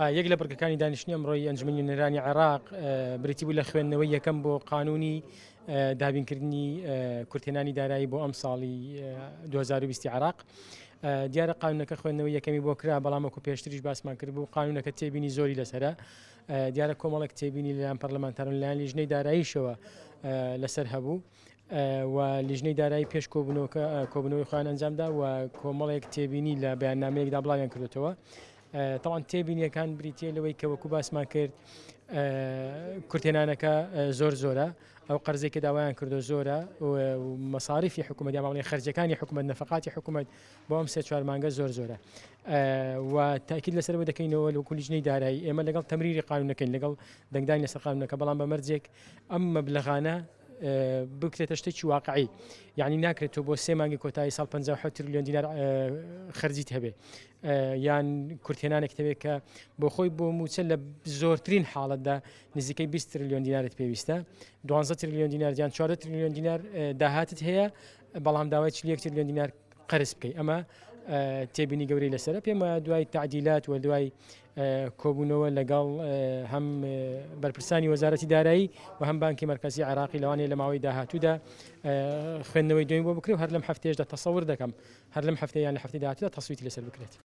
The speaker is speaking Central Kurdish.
یەک لە بڕگەکانی دانیشتنی ئەمڕۆی ئەنجومەنی نوێنەرانی عێراق بریتی بوو لە خوێندنەوەی یەکەم بۆ قانونی دابینکردنی کورتێنانی دارایی بۆ ئەم ساڵی 2020 عێراق. دیارە قانونەکە خوێندنەوەی یەکەمی بۆ کرا، بەڵام وەکو پێشتریش باسمان کرد بوو قانونەکە تێبینی زۆری لەسەرە. دیارە کۆمەڵێک تێبینی لەلایەن پەرلەمانتارن لەلایەن لیژنەی داراییشەوە لەسەر هەبوو و لیژنەی دارایی پێش کۆبوونەوەی خۆیان ئەنجامدا و کۆمەڵێک تێبینی لە بەیاننامەیەکدا بڵاویان کردوتەوە. تاوان تێبینیەکان بریتە لەوەی کە وەکو باسمان کرد کورتێنانەکە زۆرە، ئەو قەرزێکی داوایان کردو زۆرە و مەصاریفی حکوومەت یا ماڵی خەرجەکانی حکوومەت نەفەقاتی حکوومەت بۆ ئەم 3-4 مانگە زۆرە و تاکید لەسەرەوە دەکەینەوە لەوەکو لیژنەی دارایی ئێمە لەگەڵ تەمریری قانونەکەین، لەگەڵ دەنگدانی لەسەر قانونەکە، بەڵام بە مەرجێک ئەم مەبلەغانە بکرێتە شتێکی واقعی، یعنی ناکرێتەوە بۆ 3 مانگی کۆتایی ساڵ 57 تریلیۆن دینار خەرجیت هەبێ، یان کورتێنانێک هەبێت کە بۆ خۆی بۆ موچە لە زۆرترین حاڵەتدا نزیکەی 20 تریلیۆن دینارت پێویستە، 12 تریلیۆن دینار یان 4 تریلیۆن دینار داهاتت هەیە، بەڵام داوای 41 تریلیۆن دینار قەرز بکەی. ئەمە تێبینی گەورەی لەسەرە. پێمە دوای تعدیلات و دوای کۆبوونەوە لەگەڵ هەم بەرپرسانی وەزارەتی دارایی و هەم بانکی مرکزی عێراقی لەوانەیە لە ماوەی داهاتوودا خوێندنەوەی دوێن بۆ بکرێ و هەر لەم هەفتەیەشدا تەسەور دەکەم هەر لەم هەفتەیە یان لە هەفتەی داهاتوودا تەسویتی لەسەر بکرێت.